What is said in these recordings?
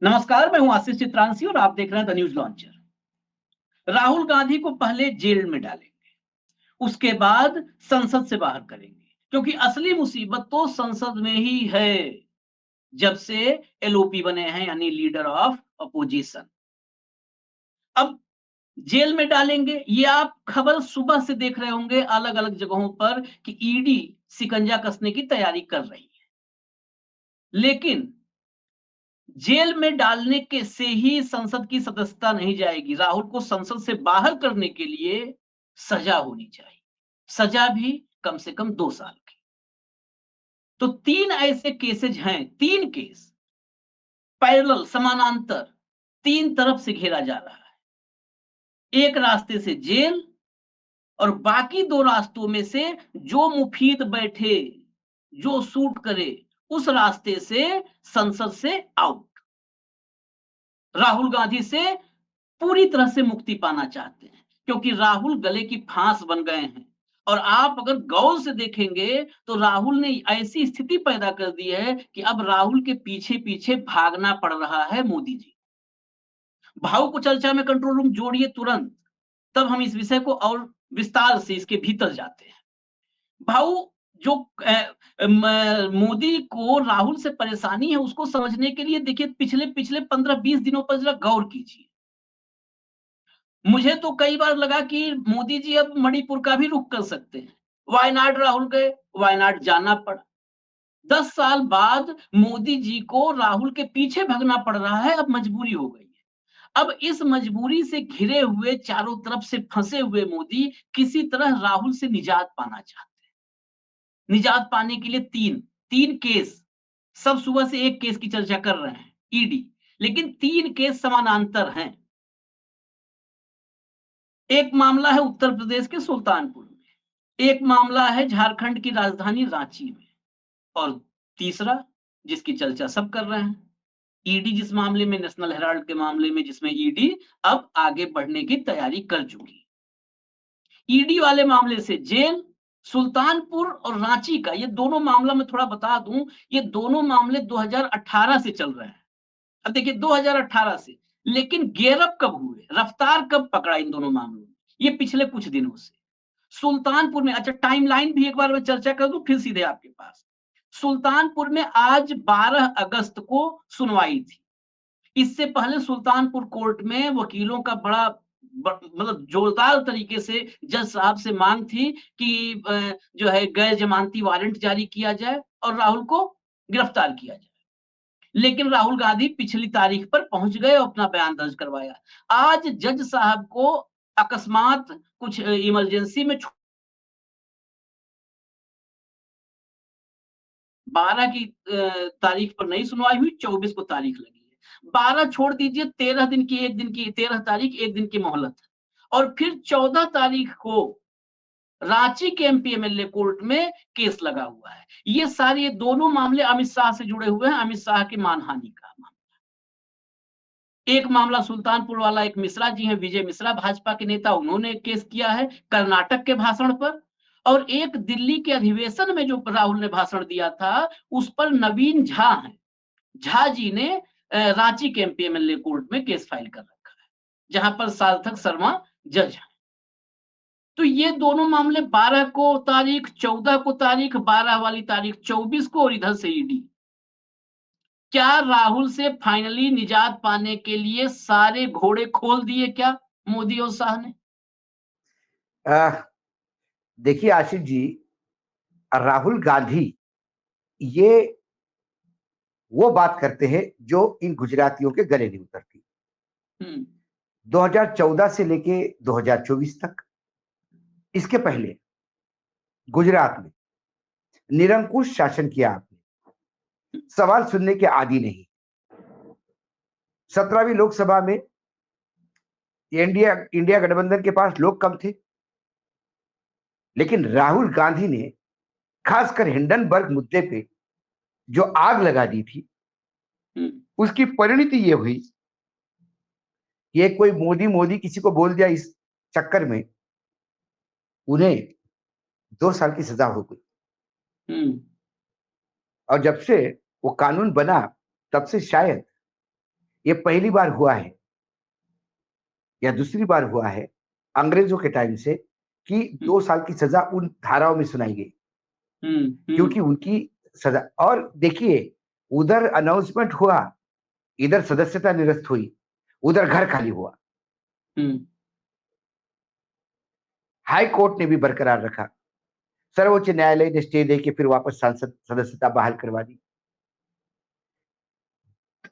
नमस्कार, मैं हूं आशीष चित्रांशी और आप देख रहे हैं the news launcher. Rahul Gandhi को पहले जेल में डालेंगे, उसके बाद संसद से बाहर करेंगे, क्योंकि असली मुसीबत तो संसद में ही है। जब से एलओपी बने हैं, यानी लीडर ऑफ अपोजिशन। अब जेल में डालेंगे, ये आप खबर सुबह से देख रहे होंगे अलग अलग जगहों पर कि ईडी शिकंजा कसने की तैयारी कर रही है। लेकिन जेल में डालने के से ही संसद की सदस्यता नहीं जाएगी। राहुल को संसद से बाहर करने के लिए सजा होनी चाहिए, सजा भी कम से कम 2 साल की। तो 3 ऐसे केसेज हैं, 3 केस पैरेलल, समानांतर, 3 तरफ से घेरा जा रहा है। एक रास्ते से जेल और बाकी 2 रास्तों में से जो मुफीद बैठे, जो सूट करे, उस रास्ते से संसद से आउट। राहुल गांधी से पूरी तरह से मुक्ति पाना चाहते हैं, क्योंकि राहुल गले की फांस बन गए हैं। और आप अगर गौर से देखेंगे तो राहुल ने ऐसी स्थिति पैदा कर दी है कि अब राहुल के पीछे पीछे भागना पड़ रहा है मोदी जी। भाव को चर्चा में कंट्रोल रूम जोड़िए तुरंत, तब हम इस विषय को और विस्तार से इसके भीतर जाते हैं। भाव, जो मोदी को राहुल से परेशानी है उसको समझने के लिए देखिए पिछले पिछले 15-20 दिनों पर जरा गौर कीजिए। मुझे तो कई बार लगा कि मोदी जी अब मणिपुर का भी रुख कर सकते हैं। वायनाड राहुल गए, वायनाड जाना पड़ा। 10 साल बाद मोदी जी को राहुल के पीछे भागना पड़ रहा है, अब मजबूरी हो गई है। अब इस मजबूरी से घिरे हुए, चारों तरफ से फंसे हुए मोदी किसी तरह राहुल से निजात पाना चाहते हैं। निजात पाने के लिए तीन केस, सब सुबह से एक केस की चर्चा कर रहे हैं, ईडी, लेकिन 3 केस समानांतर हैं। एक मामला है उत्तर प्रदेश के सुल्तानपुर में, एक मामला है झारखंड की राजधानी रांची में, और तीसरा जिसकी चर्चा सब कर रहे हैं, ईडी जिस मामले में, नेशनल हेराल्ड के मामले में, जिसमें ईडी अब आगे बढ़ने की तैयारी कर चुकी है। ईडी वाले मामले से जेल, सुल्तानपुर और रांची का, ये दोनों मामला मैं थोड़ा बता दूं, ये दोनों मामले 2018 से चल रहे हैं। अब देखिए 2018 से, लेकिन गिरफ्त कब हुए, रफ्तार कब पकड़ा इन दोनों मामलों में, ये पिछले कुछ दिनों से। सुल्तानपुर में, अच्छा टाइमलाइन भी एक बार मैं चर्चा कर दूं फिर सीधे आपके पास। सुल्तानपुर में आज 12 अगस्त को सुनवाई थी। इससे पहले सुल्तानपुर कोर्ट में वकीलों का बड़ा मतलब जोरदार तरीके से जज साहब से मांग थी कि जो है गैर जमानती वारंट जारी किया जाए और राहुल को गिरफ्तार किया जाए। लेकिन राहुल गांधी पिछली तारीख पर पहुंच गए और अपना बयान दर्ज करवाया। आज जज साहब को अकस्मात कुछ इमरजेंसी में 12 की तारीख पर नहीं सुनवाई हुई, 24 को तारीख लगी है। 12 छोड़ दीजिए, 13 दिन की, एक दिन की, 13 तारीख एक दिन की मोहलत है। और फिर 14 तारीख को रांची के एमपी एमएलए कोर्ट में केस लगा हुआ है। ये सारे, ये दोनों मामले अमित शाह से जुड़े हुए हैं, अमित शाह की मानहानि का मामला। एक मामला सुल्तानपुर वाला, एक मिश्रा जी हैं, विजय मिश्रा, भाजपा के नेता, उन्होंने केस किया है कर्नाटक के भाषण पर। और एक दिल्ली के अधिवेशन में जो राहुल ने भाषण दिया था, उस पर नवीन झा है, झा जी ने रांची के एमपी एमएलए कोर्ट में केस फाइल कर रखा है, जहां पर सार्थक शर्मा जज है। तो ये दोनों मामले 12 को तारीख, 14 को तारीख, 12 वाली तारीख 24 को, और इधर से ईडी। क्या राहुल से फाइनली निजात पाने के लिए सारे घोड़े खोल दिए क्या मोदी और शाह ने? देखिए आशीष जी, राहुल गांधी ये वो बात करते हैं जो इन गुजरातियों के गले नहीं उतरती। 2014 से लेके 2024 तक, इसके पहले गुजरात में निरंकुश शासन किया आपने, सवाल सुनने के आदी नहीं। 17वीं लोकसभा में इंडिया गठबंधन के पास लोग कम थे, लेकिन राहुल गांधी ने खासकर हिंडनबर्ग मुद्दे पे जो आग लगा दी थी, उसकी परिणति ये हुई कि कोई मोदी मोदी किसी को बोल दिया, इस चक्कर में उन्हें 2 साल की सजा हो गई। और जब से वो कानून बना, तब से शायद ये पहली बार हुआ है या दूसरी बार हुआ है अंग्रेजों के टाइम से कि 2 साल की सजा उन धाराओं में सुनाई गई, क्योंकि उनकी सजा। और देखिए, उधर अनाउंसमेंट हुआ, इधर सदस्यता निरस्त हुई, उधर घर खाली हुआ। हाई कोर्ट ने भी बरकरार रखा, सर्वोच्च न्यायालय ने स्टे दे के फिर वापस सांसद सदस्यता बहाल करवा दी।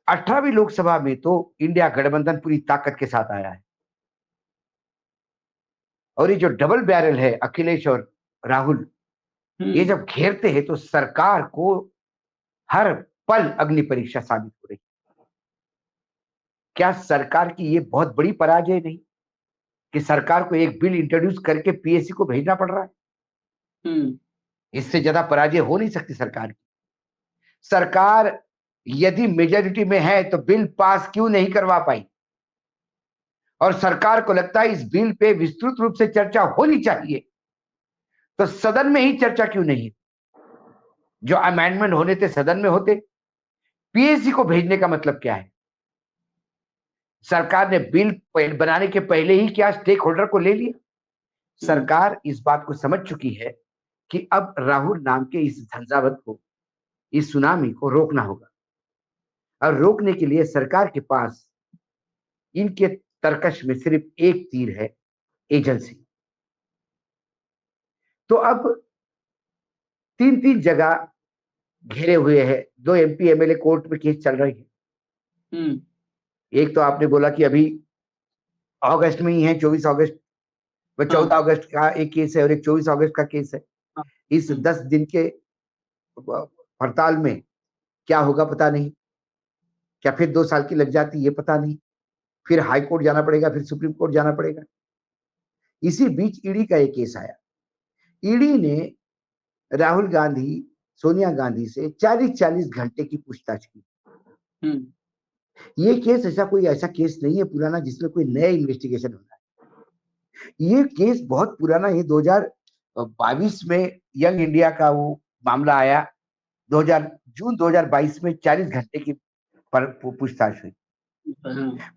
18वीं लोकसभा में तो इंडिया गठबंधन पूरी ताकत के साथ आया है, और ये जो डबल बैरल है अखिलेश और राहुल, ये जब घेरते हैं तो सरकार को हर पल अग्नि परीक्षा साबित हो रही। क्या सरकार की ये बहुत बड़ी पराजय नहीं कि सरकार को एक बिल इंट्रोड्यूस करके पीएससी को भेजना पड़ रहा है? इससे ज्यादा पराजय हो नहीं सकती सरकार की। सरकार यदि मेजॉरिटी में है तो बिल पास क्यों नहीं करवा पाई? और सरकार को लगता है इस बिल पे विस्तृत रूप से चर्चा होनी चाहिए, तो सदन में ही चर्चा क्यों नहीं? जो अमेंडमेंट होने थे सदन में होते। पीएससी को भेजने का मतलब क्या है? सरकार ने बिल बनाने के पहले ही क्या स्टेक होल्डर को ले लिया? सरकार इस बात को समझ चुकी है कि अब राहुल नाम के इस झंझावत को, इस सुनामी को रोकना होगा, और रोकने के लिए सरकार के पास इनके तरकश में सिर्फ एक तीर है, एजेंसी। तो अब 3-3 जगह घेरे हुए हैं, 2 एमपी एमएलए कोर्ट में केस चल रही है। एक तो आपने बोला कि अभी अगस्त में ही है, 24 अगस्त व 14 अगस्त का एक केस है और एक 24 अगस्त का केस है। इस 10 दिन के हड़ताल में क्या होगा पता नहीं, क्या फिर 2 साल की लग जाती ये पता नहीं, फिर हाई कोर्ट जाना पड़ेगा, फिर सुप्रीम कोर्ट जाना पड़ेगा। इसी बीच ईडी का एक केस आया। ईडी ने राहुल गांधी, सोनिया गांधी से 40-40 घंटे की पूछताछ की। ये केस ऐसा केस नहीं है पुराना जिसमें कोई नया इन्वेस्टिगेशन होना है। ये केस बहुत पुराना है, 2022 में यंग इंडिया का वो मामला आया, जून 2022 में 40 घंटे की पूछताछ हुई।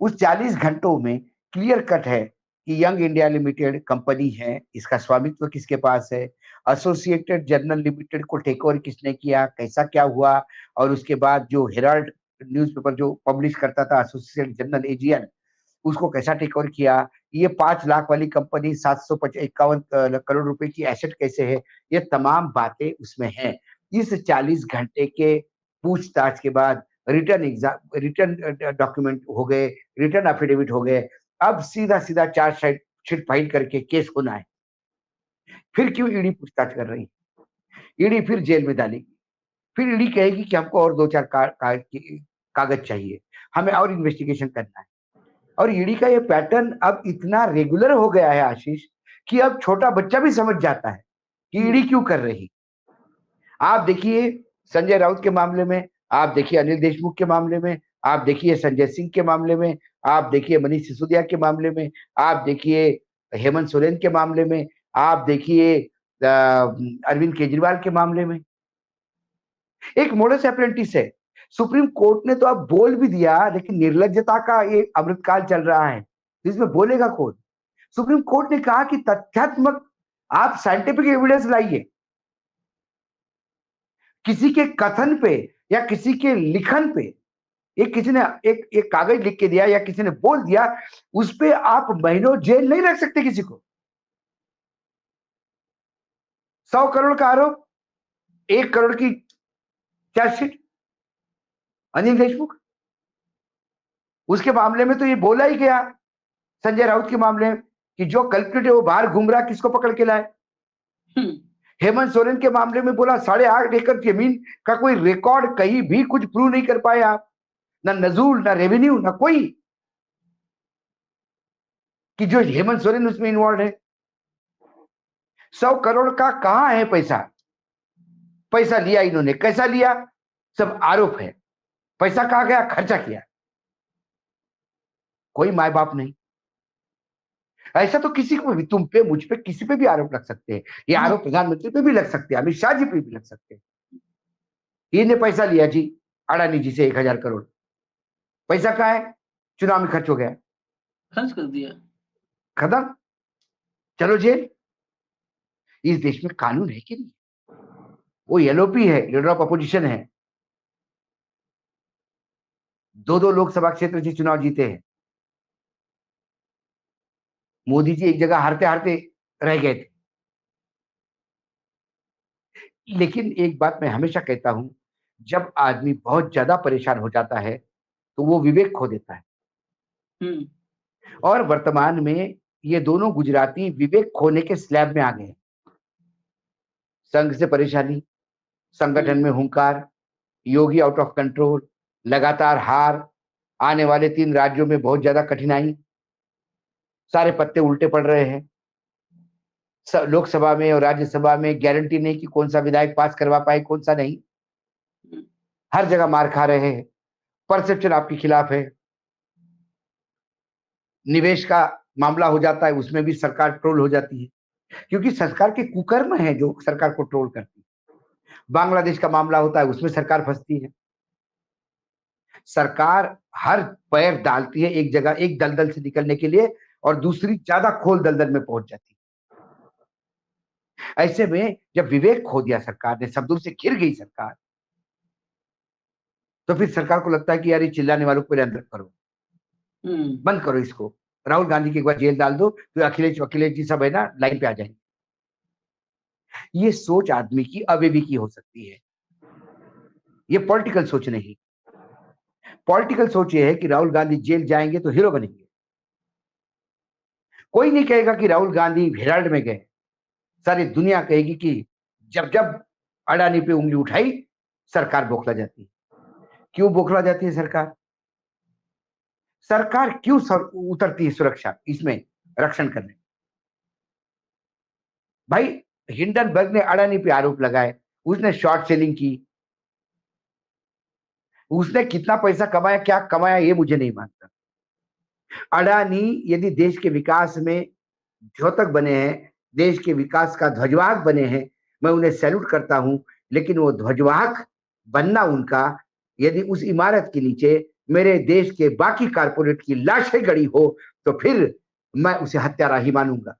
उस 40 घंटों में क्लियर कट है कि यंग इंडिया लिमिटेड कंपनी है, इसका स्वामित्व किसके पास है, एसोसिएटेड जर्नल लिमिटेड को टेक ओवर किसने किया, कैसा क्या हुआ, और उसके बाद जो हेराल्ड न्यूज़पेपर जो पब्लिश करता था एसोसिएटेड जर्नल एजीएन, उसको कैसा टेक ओवर किया, ये 5 लाख वाली कंपनी 751 करोड़ रुपए की एसेट कैसे है, ये तमाम बातें उसमें हैं। इस 40 घंटे के पूछताछ के बाद रिटर्न डॉक्यूमेंट हो गए, रिटर्न एफिडेविट हो गए, अब सीधा चार्जशीट फाइल करके केस होना है। फिर क्यों ईडी पूछताछ कर रही है? ईडी फिर जेल में डालेगी, फिर ईडी कहेगी कि हमको और 2-4 कागज चाहिए, हमें और इन्वेस्टिगेशन करना है। और ईडी का ये पैटर्न अब इतना रेगुलर हो गया है आशीष, कि अब छोटा बच्चा भी समझ जाता है कि ईडी क्यों कर रही। आप देखिए संजय राउत के मामले में, आप देखिए अनिल देशमुख के मामले में, आप देखिए संजय सिंह के मामले में, आप देखिए मनीष सिसोदिया के मामले में, आप देखिए हेमंत सोरेन के मामले में, आप देखिए अरविंद केजरीवाल के मामले में। एक मोडस एप्रेंटिस है। सुप्रीम कोर्ट ने तो अब बोल भी दिया, लेकिन निर्लज्जता का ये अमृतकाल चल रहा है, जिसमें बोलेगा कौन? सुप्रीम कोर्ट ने कहा कि तथ्यात्मक आप साइंटिफिक एविडेंस लाइए। किसी के कथन पे या किसी के लिखन पे, एक किसी ने एक कागज लिख के दिया या किसी ने बोल दिया, उस पे आप महीनों जेल नहीं रख सकते किसी को। 100 करोड़ का आरोप, 1 करोड़ की चार्जशीट। अनिल देशमुख, उसके मामले में तो ये बोला ही गया, संजय राउत के मामले में, कि जो कल्प्रिट है वो बाहर घूम रहा, किसको पकड़ के लाए। हेमंत सोरेन के मामले में बोला 8.5 एकड़ जमीन का कोई रिकॉर्ड कहीं भी कुछ प्रूव नहीं कर पाए आप, ना नजूल, ना रेवेन्यू, ना कोई, कि जो हेमंत सोरेन उसमें इन्वॉल्व है। 100 करोड़ का कहां है पैसा? पैसा लिया इन्होंने, कैसा लिया, सब आरोप है। पैसा कहां गया, खर्चा किया, कोई माए बाप नहीं। ऐसा तो किसी को भी, तुम पे, मुझ पे, किसी पे भी आरोप लग सकते हैं। ये आरोप प्रधानमंत्री पे भी लग सकते हैं, अमित शाह जी पे भी लग सकते हैं। इन्हें पैसा लिया जी अडानी जी से 1000 करोड़, पैसा कहाँ है? चुनाव में खर्च हो गया, खर्च कर दिया। खत्म, चलो जेल। इस देश में कानून है कि नहीं? वो एलओपी है, लीडर ऑफ अपोजिशन है, 2-2 लोकसभा क्षेत्र से चुनाव जीते हैं। मोदी जी एक जगह हारते हारते रह गए थे। लेकिन एक बात मैं हमेशा कहता हूं, जब आदमी बहुत ज्यादा परेशान हो जाता है तो वो विवेक खो देता है। और वर्तमान में ये दोनों गुजराती विवेक खोने के स्लैब में आ गए। संघ से परेशानी, संगठन में हुंकार, योगी आउट ऑफ कंट्रोल, लगातार हार, आने वाले 3 राज्यों में बहुत ज्यादा कठिनाई, सारे पत्ते उल्टे पड़ रहे हैं। लोकसभा में और राज्यसभा में गारंटी नहीं कि कौन सा विधायक पास करवा पाए, कौन सा नहीं। हर जगह मार खा रहे हैं, परसेप्शन आपके खिलाफ है। निवेश का मामला हो जाता है, उसमें भी सरकार ट्रोल हो जाती है, क्योंकि सरकार के कुकर्म है जो सरकार को ट्रोल करती है। बांग्लादेश का मामला होता है, उसमें सरकार फंसती है। सरकार हर पैर डालती है एक जगह, एक दलदल से निकलने के लिए, और दूसरी ज्यादा खोल दलदल में पहुंच जाती है। ऐसे में जब विवेक खो दिया सरकार ने, शब्दों से घिर गई सरकार, तो फिर सरकार को लगता है कि यार ये चिल्लाने वालों को पहले अंदर करो, बंद करो इसको। राहुल गांधी की एक बार जेल डाल दो तो अखिलेश जी सब है ना लाइन पे आ जाएंगे। ये सोच आदमी की अवेवी की हो सकती है, ये पॉलिटिकल सोच नहीं। पॉलिटिकल सोच ये है कि राहुल गांधी जेल जाएंगे तो हीरो बनेंगे। कोई नहीं कहेगा कि राहुल गांधी हेराल्ड में गए, सारी दुनिया कहेगी कि जब जब अडानी पे उंगली उठाई सरकार बौखला जाती है। क्यों बौखला जाती है सरकार? सरकार क्यों उतरती है सुरक्षा इसमें, रक्षण करने? भाई हिंडनबर्ग ने अडानी पे आरोप लगाए, उसने शॉर्ट सेलिंग की, उसने कितना पैसा कमाया, क्या कमाया, ये मुझे नहीं मानता। अडानी यदि देश के विकास में द्योतक बने हैं, देश के विकास का ध्वजवाहक बने हैं, मैं उन्हें सैल्यूट करता हूं। लेकिन वो ध्वजवाहक बनना उनका, यदि उस इमारत के नीचे मेरे देश के बाकी कारपोरेट की लाशें गड़ी हो तो फिर मैं उसे हत्यारा ही मानूंगा।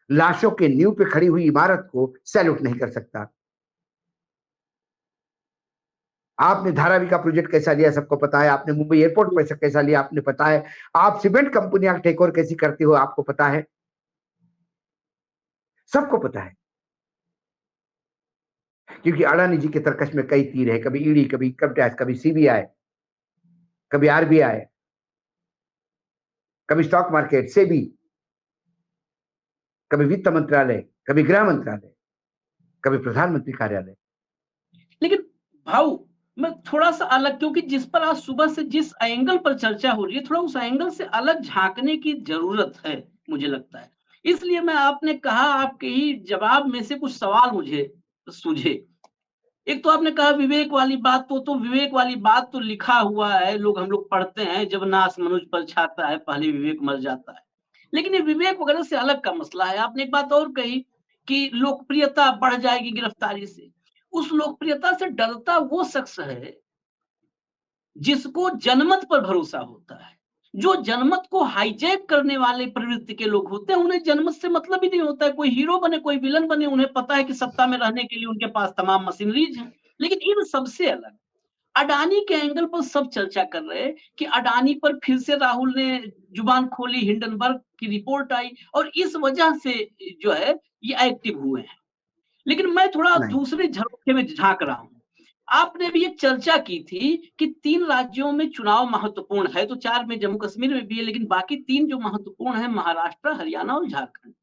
लाशों के नींव पे खड़ी हुई इमारत को सैल्यूट नहीं कर सकता। आपने धारावी का प्रोजेक्ट कैसा लिया सबको पता है, आपने मुंबई एयरपोर्ट पैसा कैसा लिया आपने पता है, आप सीमेंट कंपनियां टेक ओवर कैसी करते हो आपको पता है, सबको पता है। क्योंकि अडानी जी के तरकश में कई तीर है, कभी ईडी, कभी इनकम टैक्स, कभी सीबीआई, कभी आरबीआई, कभी स्टॉक मार्केट, सेबी, कभी वित्त मंत्रालय, कभी गृह मंत्रालय, कभी प्रधानमंत्री कार्यालय। लेकिन भाऊ मैं थोड़ा सा अलग, क्योंकि जिस पर आज सुबह से जिस एंगल पर चर्चा हो रही है, थोड़ा उस एंगल से अलग झांकने की जरूरत है मुझे लगता है। इसलिए मैं, आपने कहा, आपके ही जवाब में से कुछ सवाल मुझे सूझे। एक तो आपने कहा विवेक वाली बात, तो विवेक वाली बात तो लिखा हुआ है, हम लोग पढ़ते हैं, जब नाश मनुज पर छाता है पहले विवेक मर जाता है। लेकिन ये विवेक वगैरह से अलग का मसला है। आपने एक बात और कही कि लोकप्रियता बढ़ जाएगी गिरफ्तारी से। उस लोकप्रियता से डरता वो शख्स है जिसको जनमत पर भरोसा होता है। जो जनमत को हाईजैक करने वाले प्रवृत्ति के लोग होते हैं, उन्हें जनमत से मतलब ही नहीं होता है। कोई हीरो बने, कोई विलन बने, उन्हें पता है कि सत्ता में रहने के लिए उनके पास तमाम मशीनरीज हैं। लेकिन इन सबसे अलग अडानी के एंगल पर सब चर्चा कर रहे हैं कि अडानी पर फिर से राहुल ने जुबान खोली, हिंडनबर्ग की रिपोर्ट आई और इस वजह से जो है ये एक्टिव हुए हैं। लेकिन मैं थोड़ा दूसरे झरोखे में झांक रहा हूं। आपने भी एक चर्चा की थी कि 3 राज्यों में चुनाव महत्वपूर्ण है, तो 4 में जम्मू कश्मीर में भी है, लेकिन बाकी 3 जो महत्वपूर्ण है, महाराष्ट्र, हरियाणा और झारखंड।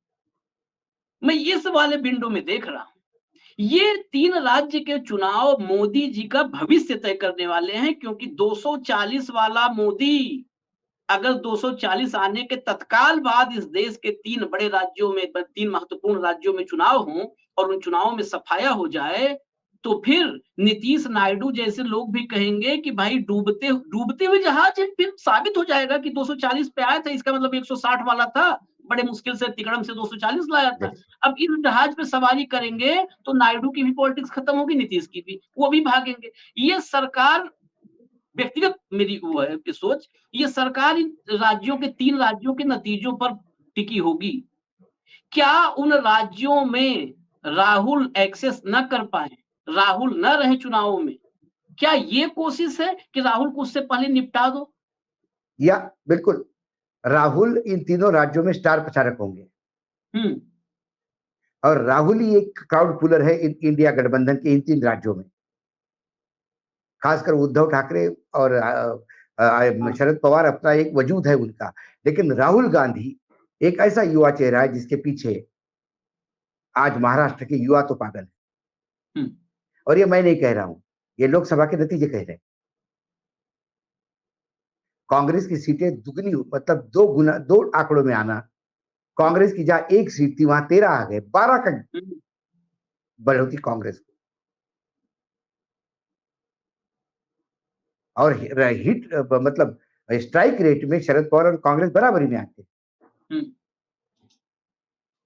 मैं इस वाले विंडो में देख रहा हूं, ये 3 राज्य के चुनाव मोदी जी का भविष्य तय करने वाले हैं। क्योंकि 240 वाला मोदी अगर 240 आने के तत्काल बाद इस देश के 3 बड़े राज्यों में, 3 महत्वपूर्ण राज्यों में चुनाव हों और उन चुनावों में सफाया हो जाए, तो फिर नीतीश नायडू जैसे लोग भी कहेंगे कि भाई डूबते हुए जहाज है। फिर साबित हो जाएगा कि 240 पे आया था, इसका मतलब 160 वाला था, बड़े मुश्किल से तिकड़म से 240 लाया था। अब इस जहाज पे सवारी करेंगे तो नायडू की भी पॉलिटिक्स खत्म होगी, नीतीश की भी, वो भी भागेंगे। ये सरकार व्यक्तिगत मेरी वो है कि सोच, ये सरकार इन राज्यों के 3 राज्यों के नतीजों पर टिकी होगी। क्या उन राज्यों में राहुल एक्सेस न कर पाए, राहुल न रहे चुनावों में, क्या ये कोशिश है कि राहुल को उससे पहले निपटा दो? या बिल्कुल, राहुल इन तीनों राज्यों में स्टार प्रचारक होंगे हम्म। और राहुल ही एक क्राउड पुलर है इंडिया गठबंधन के इन 3 राज्यों में। खासकर उद्धव ठाकरे और शरद पवार अपना एक वजूद है उनका, लेकिन राहुल गांधी एक ऐसा युवा चेहरा है जिसके पीछे आज महाराष्ट्र के युवा तो पागल है। हम्म। और ये मैं नहीं कह रहा हूं, ये लोकसभा के नतीजे कह रहे हैं। कांग्रेस की सीटें दुगनी, मतलब 2 गुना, 2 आंकड़ों में आना। कांग्रेस की जहां 1 सीट थी वहां 13 आ गए, 12 का हम्म। बढ़ोतरी कांग्रेस को। और हिट मतलब स्ट्राइक रेट में शरद पवार और कांग्रेस बराबरी में आते। हम्म।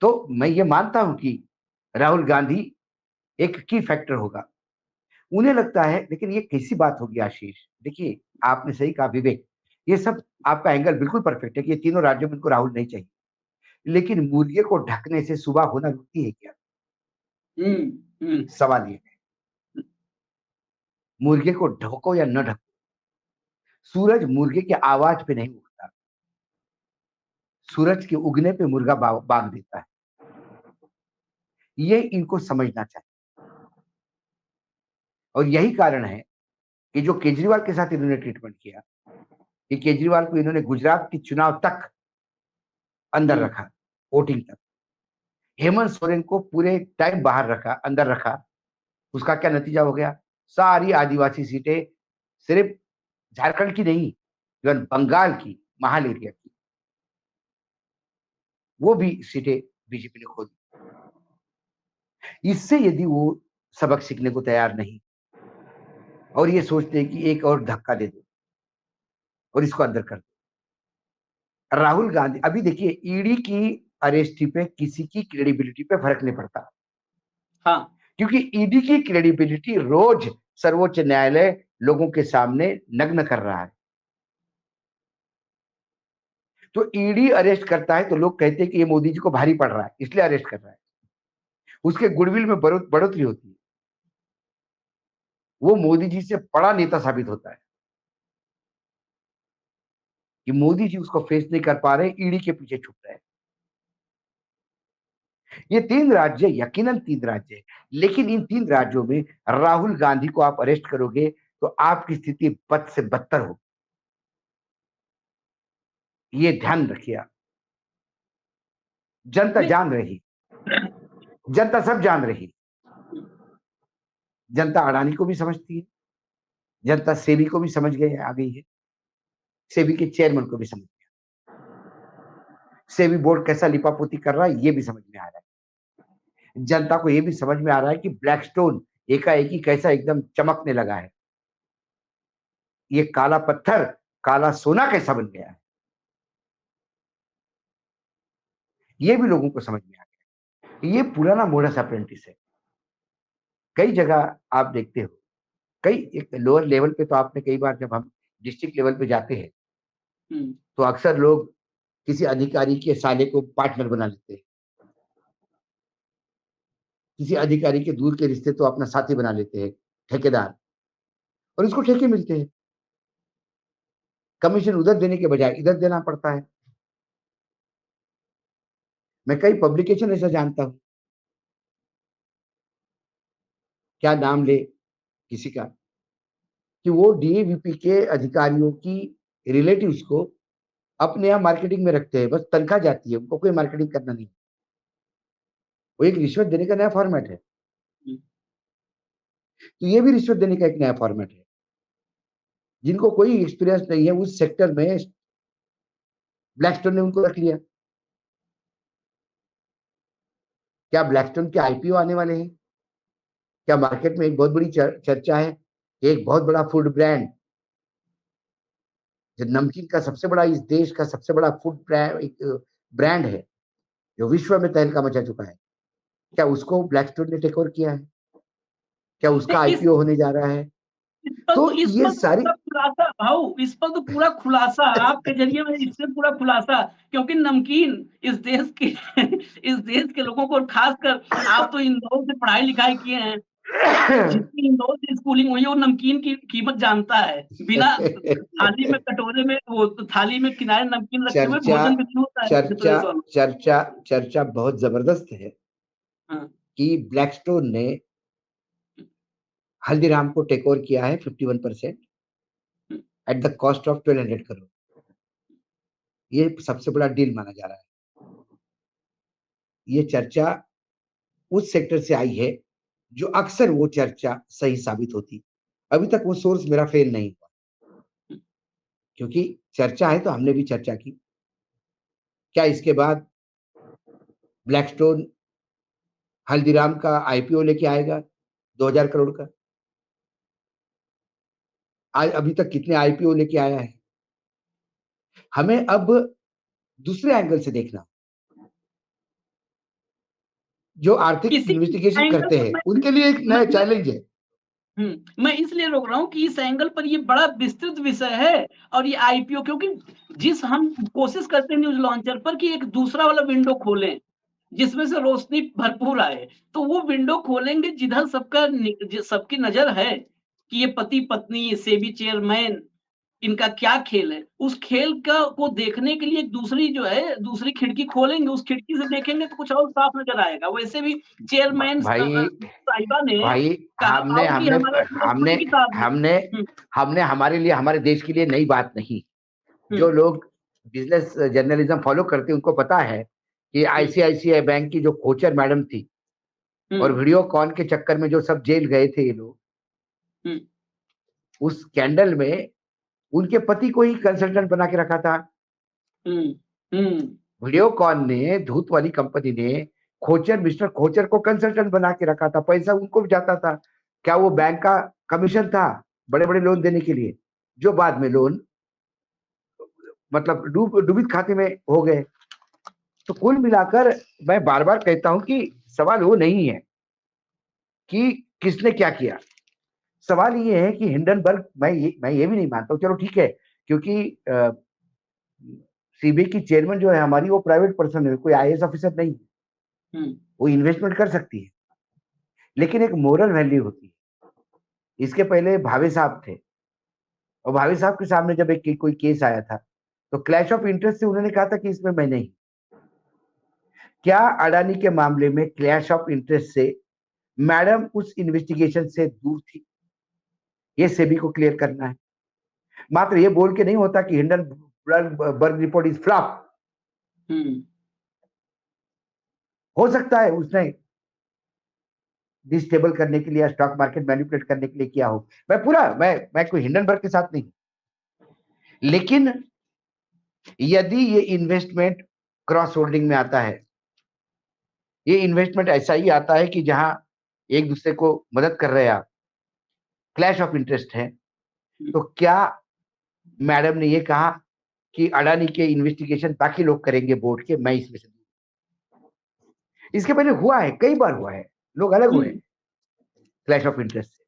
तो मैं ये मानता हूं कि राहुल गांधी एक की फैक्टर होगा। उन्हें लगता है, लेकिन ये कैसी बात होगी आशीष? देखिए, आपने सही कहा विवेक, ये सब आपका एंगल बिल्कुल परफेक्ट है कि ये तीनों राज्यों में इनको राहुल नहीं चाहिए, लेकिन मुर्गे को ढकने से सुबह होना रुकती है क्या? हम्म। हम्म। सवाल ये है, मुर्गे को ढको या न ढको। सूरज मुर्गे की आवाज पे नहीं उगता, सूरज के उगने पे मुर्गा बाग देता है। ये इनको समझना चाहिए। और यही कारण है कि जो केजरीवाल के साथ इन्होंने ट्रीटमेंट किया, कि केजरीवाल को इन्होंने गुजरात की चुनाव तक अंदर हम्म। रखा, वोटिंग तक। हेमंत सोरेन को पूरे टाइम बाहर रखा, अंदर रखा। उसका क्या नतीजा हो गया? सारी आदिवासी सीटें, सिर्फ झारखंड की नहीं, इवन बंगाल की, महाल एरिया की, वो भी सीटें बीजेपी ने खो दी। इससे यदि वो सबक सीखने को तैयार नहीं और ये सोचते हैं कि एक और धक्का दे दो और इसको अंदर कर दो। राहुल गांधी, अभी देखिए, ईडी की अरेस्टी पे किसी की क्रेडिबिलिटी पे फर्क नहीं पड़ता। हाँ। क्योंकि ईडी की क्रेडिबिलिटी रोज सर्वोच्च न्यायालय लोगों के सामने नग्न कर रहा है। तो ईडी अरेस्ट करता है तो लोग कहते हैं कि ये मोदी जी को भारी पड़ रहा है, इसलिए अरेस्ट कर रहा है। उसके गुडविल में बढ़ोतरी होती है, वो मोदी जी से बड़ा नेता साबित होता है कि मोदी जी उसको फेस नहीं कर पा रहे, ईडी के पीछे छुप रहे हैं। ये 3 राज्य यकीनन 3 राज्य है, लेकिन इन 3 राज्यों में राहुल गांधी को आप अरेस्ट करोगे तो आपकी स्थिति बद से बदतर होगी। ये ध्यान रखिए आप। जनता नहीं। जान रही, जनता सब जान रही। जनता अडानी को भी समझती है, जनता सेबी को भी समझ गई आ गई है, सेबी के चेयरमैन को भी समझ गया, सेबी बोर्ड कैसा लिपापोती कर रहा है ये भी समझ में आ रहा है। जनता को ये भी समझ में आ रहा है कि ब्लैकस्टोन एकाएक ही कैसा एकदम चमकने लगा है, ये काला पत्थर काला सोना कैसा बन गया है, ये भी लोगों को समझ में आ गया। ये पुराना मोडस अप्रेंटिस है। कई जगह आप देखते हो, कई एक लोअर लेवल पे तो आपने कई बार, जब हम डिस्ट्रिक्ट लेवल पे जाते हैं हम्म। तो अक्सर लोग किसी अधिकारी के साले को पार्टनर बना लेते हैं, किसी अधिकारी के दूर के रिश्ते तो अपना साथी बना लेते हैं, ठेकेदार, और इसको ठेके मिलते हैं। कमीशन उधर देने के बजाय इधर देना पड़ता है। मैं कई पब्लिकेशन ऐसा जानता हूं, क्या नाम ले किसी का, कि वो डीएवीपी के अधिकारियों की रिलेटिव्स को अपने यहाँ मार्केटिंग में रखते हैं, बस तनख्वाह जाती है, उनको कोई मार्केटिंग करना नहीं। वो एक रिश्वत देने का नया फॉर्मेट है। हम्म। तो ये भी रिश्वत देने का एक नया फॉर्मेट है। जिनको कोई एक्सपीरियंस नहीं है उस सेक्टर में, ब्लैकस्टोन ने उनको रख लिया। क्या ब्लैकस्टोन के आईपीओ आने वाले हैं? क्या मार्केट में एक बहुत बड़ी चर्चा है, एक बहुत बड़ा फूड ब्रांड, जो नमकीन का सबसे बड़ा, इस देश का सबसे बड़ा फूड ब्रांड है, जो विश्व में तहलका मचा चुका है, क्या उसको ब्लैकस्टोन ने टेक ओवर किया है? क्या उसका नहीं, आईपीओ होने जा रहा है? तो इस ये पर सारी पूरा खुलासा भाऊ, इस पर तो पूरा खुलासा आपके जरिए में, इससे पूरा खुलासा, क्योंकि नमकीन इस देश के इस देश के लोगों को, खासकर आप तो इंदौर से पढ़ाई लिखाई किए हैं, जिसकी इंदौर से स्कूलिंग हुई है वो नमकीन की कीमत जानता है। बिना थाली में, कटोरे में, वो थाली में किनारे नमकीन रखे हुए चर्चा भोजन भी नहीं होता है मध्य चर्चा प्रदेश वालों को। चर्चा चर्चा बहुत जबरदस्त है हाँ, कि ब्लैकस्टोन ने हल्दीराम को टेक ओवर किया है 51% at the cost of 1200 crore. ये सबसे बड़ा डील माना जा रहा है। ये चर्चा उस सेक्टर से आई है जो अक्सर वो चर्चा सही साबित होती। अभी तक वो सोर्स मेरा फेल नहीं हुआ, क्योंकि चर्चा है तो हमने भी चर्चा की। क्या इसके बाद ब्लैकस्टोन हल्दीराम का आईपीओ लेके आएगा 2000 करोड़ का? आज अभी तक कितने आईपीओ लेके आया है? हमें अब दूसरे एंगल से देखना। जो आर्थिक इसी इन्वेस्टिगेशन एंगल करते पर हैं उनके लिए एक नया चैलेंज है। मैं इसलिए रोक रहा हूँ कि इस एंगल पर ये बड़ा विस्तृत विषय है, और ये आईपीओ, क्योंकि जिस हम कोशिश करते हैं न्यूज लॉन्चर पर कि एक दूसरा वाला विंडो खोलें जिसमें से रोशनी भरपूर आए, तो वो विंडो खोलेंगे जिधर सबकी नजर है कि ये पति पत्नी, ये सेबी चेयरमैन, इनका क्या खेल है। उस खेल का को देखने के लिए दूसरी जो है, दूसरी खिड़की खोलेंगे, उस खिड़की से देखेंगे तो कुछ और साफ नजर आएगा। वैसे भी चेयरमैन भाई साहिबा ने भाई कहा था हमने कि हमने हमारे लिए हमने खुली किताब है। हमने हमने हमारे लिए, हमारे देश के लिए नई बात नहीं। जो लोग बिजनेस जर्नलिज्म फॉलो करते हैं उनको पता है कि आईसीआईसीआई बैंक की जो कोचर मैडम थी और वीडियोकॉन के चक्कर में जो सब जेल गए थे ये लोग, उस स्कैंडल में उनके पति को ही कंसल्टेंट बना के रखा था। वीडियोकॉन ने, धूत वाली कंपनी ने खोचर, मिस्टर खोचर को कंसल्टेंट बना के रखा था। पैसा उनको भी जाता था। क्या वो बैंक का कमीशन था बड़े बड़े लोन देने के लिए, जो बाद में लोन मतलब डूबित खाते में हो गए। तो कुल मिलाकर मैं बार बार कहता हूं कि सवाल वो नहीं है कि किसने क्या किया। सवाल ये है कि हिंडनबर्ग, मैं ये भी नहीं मानता हूं, चलो ठीक है, क्योंकि सीबीआई की चेयरमैन जो है हमारी, वो प्राइवेट पर्सन है, कोई आईएएस ऑफिसर नहीं है। वो इन्वेस्टमेंट कर सकती है, लेकिन एक मोरल वैल्यू होती है। इसके पहले भावे साहब थे, और भावे साहब के सामने जब एक कोई केस आया था तो क्लैश ऑफ इंटरेस्ट से उन्होंने कहा था कि इसमें मैं नहीं। क्या अडानी के मामले में क्लैश ऑफ इंटरेस्ट से मैडम उस इन्वेस्टिगेशन से दूर थी? ये सेबी को क्लियर करना है। मात्र ये बोल के नहीं होता कि हिंडनबर्ग रिपोर्ट इज फ्लॉप। हो सकता है उसने डिस्टेबल करने के लिए या स्टॉक मार्केट मैनिपुलेट करने के लिए किया हो। मैं कोई हिंडनबर्ग के साथ नहीं, लेकिन यदि ये इन्वेस्टमेंट क्रॉस होल्डिंग में आता है, ये इन्वेस्टमेंट ऐसा ही आता है कि जहां एक दूसरे को मदद कर रहे हैं आप, क्लैश ऑफ इंटरेस्ट है, तो क्या मैडम ने ये कहा कि अडानी के इन्वेस्टिगेशन बाकी लोग करेंगे बोर्ड के, मैं इसमें से? इसके पहले हुआ है, कई बार हुआ है, लोग अलग हुए क्लैश ऑफ इंटरेस्ट से।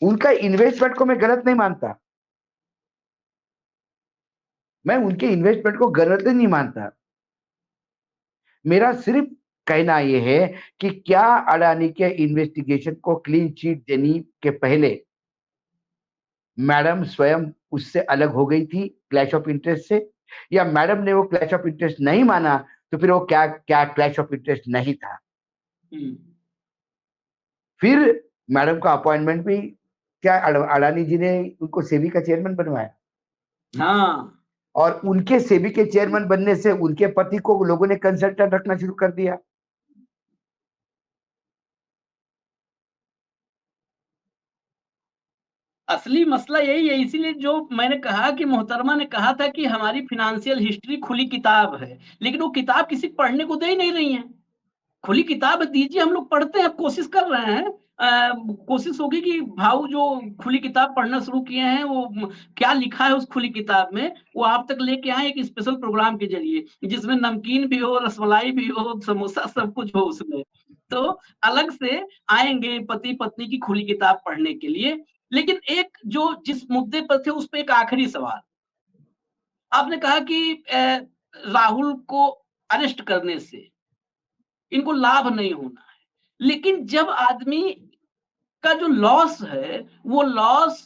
उनका इन्वेस्टमेंट को मैं गलत नहीं मानता, मैं उनके इन्वेस्टमेंट को गलत नहीं मानता। मेरा सिर्फ कहना यह है कि क्या अडानी के इन्वेस्टिगेशन को क्लीन चिट देने के पहले मैडम स्वयं उससे अलग हो गई थी क्लैश ऑफ इंटरेस्ट से, या मैडम ने वो क्लैश ऑफ इंटरेस्ट नहीं माना तो फिर वो क्या क्लैश ऑफ इंटरेस्ट नहीं था? फिर मैडम का अपॉइंटमेंट भी क्या अडानी जी ने उनको सेबी का चेयरमैन बनवाया? हाँ, और उनके सेबी के चेयरमैन बनने से उनके पति को लोगों ने कंसल्टेंट रखना शुरू कर दिया। असली मसला यही है। इसीलिए जो मैंने कहा कि मोहतरमा ने कहा था कि हमारी फिनेंशियल हिस्ट्री खुली किताब है, लेकिन वो किताब किसी पढ़ने को दे ही नहीं रही है। खुली किताब दीजिए, हम लोग पढ़ते हैं, कोशिश कर रहे हैं। कोशिश होगी कि भाऊ जो खुली किताब पढ़ना शुरू किए हैं, वो क्या लिखा है उस खुली किताब में, वो आप तक लेके आए एक स्पेशल प्रोग्राम के जरिए, जिसमें नमकीन भी हो, रसमलाई भी हो, समोसा, सब कुछ हो उसमें। तो अलग से आएंगे पति पत्नी की खुली किताब पढ़ने के लिए। लेकिन एक जो जिस मुद्दे पर थे उस पे एक आखिरी सवाल, आपने कहा कि राहुल को अरेस्ट करने से इनको लाभ नहीं होना है, लेकिन जब आदमी का जो लॉस है वो लॉस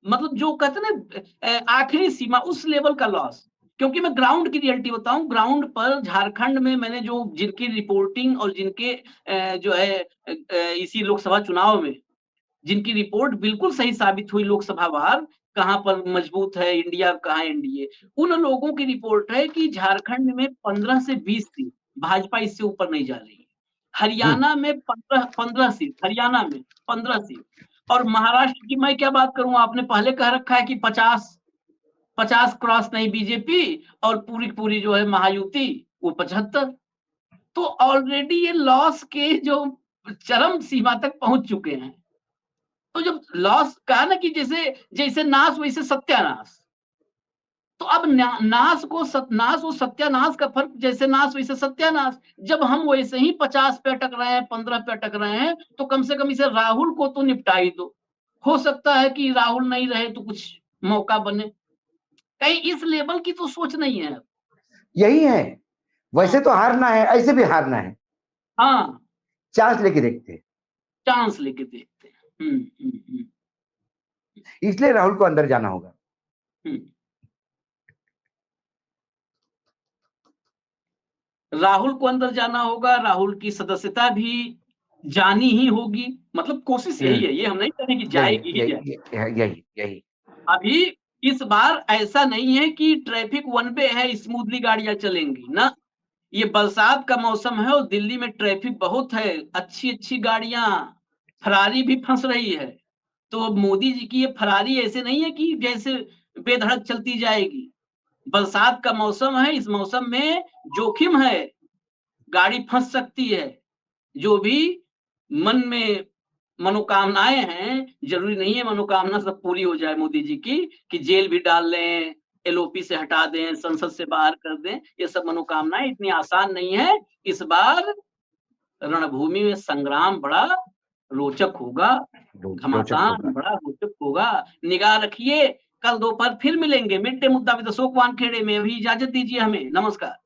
मतलब जो कहते हैं ना आखिरी सीमा उस लेवल का लॉस, क्योंकि मैं ग्राउंड की रियलिटी बताऊं, ग्राउंड पर झारखंड में मैंने जो जिनकी रिपोर्टिंग और जिनके जो है इसी लोकसभा चुनाव में जिनकी रिपोर्ट बिल्कुल सही साबित हुई लोकसभा वार, कहां पर मजबूत है इंडिया, कहां एनडीए, उन लोगों की रिपोर्ट है कि झारखंड में 15 से 20 सीट, भाजपा इससे ऊपर नहीं जा रही है। हरियाणा में 15 सीट, हरियाणा में 15 सीट, और महाराष्ट्र की मैं क्या बात करूं, आपने पहले कह रखा है कि 50 क्रॉस नहीं बीजेपी, और पूरी पूरी जो है महायुति वो 75। तो ऑलरेडी ये लॉस के जो चरम सीमा तक पहुंच चुके हैं। तो जब लॉस कहा ना कि जैसे जैसे नाश वैसे सत्यानाश, तो अब नाश और सत्यानाश का फर्क, जैसे नाश वैसे सत्यानाश, जब हम वैसे ही 50 पे अटक रहे हैं, 15 पे अटक रहे हैं, तो कम से कम इसे राहुल को तो निपटा ही दो। हो सकता है कि राहुल नहीं रहे तो कुछ मौका बने, कहीं इस लेवल की तो सोच नहीं है। यही है, वैसे तो हारना है, ऐसे भी हारना है, हाँ, चांस लेके देखते हैं, चांस लेके देखते हैं। इसलिए राहुल को अंदर जाना होगा। राहुल को अंदर जाना होगा, राहुल की सदस्यता भी जानी ही होगी, मतलब कोशिश यही है, ये हम नहीं करें कि जाएगी ही जाएगी। यही अभी इस बार ऐसा नहीं है कि ट्रैफिक वन वे है, स्मूथली गाड़ियां चलेंगी ना, ये बरसात का मौसम है और दिल्ली में ट्रैफिक बहुत है, अच्छी अच्छी गाड़ियां, फरारी भी फंस रही है। तो मोदी जी की ये फरारी ऐसे नहीं है कि जैसे बेधड़क चलती जाएगी, बरसात का मौसम है, इस मौसम में जोखिम है, गाड़ी फंस सकती है। जो भी मन में मनोकामनाएं हैं, जरूरी नहीं है मनोकामना सब पूरी हो जाए मोदी जी की, कि जेल भी डाल लें, एलओपी से हटा दें, संसद से बाहर कर दें, ये सब मनोकामनाएं इतनी आसान नहीं है। इस बार रणभूमि में संग्राम बड़ा रोचक होगा, घमासान बड़ा रोचक होगा, निगाह रखिए। कल दोपहर फिर मिलेंगे मिड डे मुद्दा विद अशोक वानखेड़े में। अभी इजाजत दीजिए हमें, नमस्कार।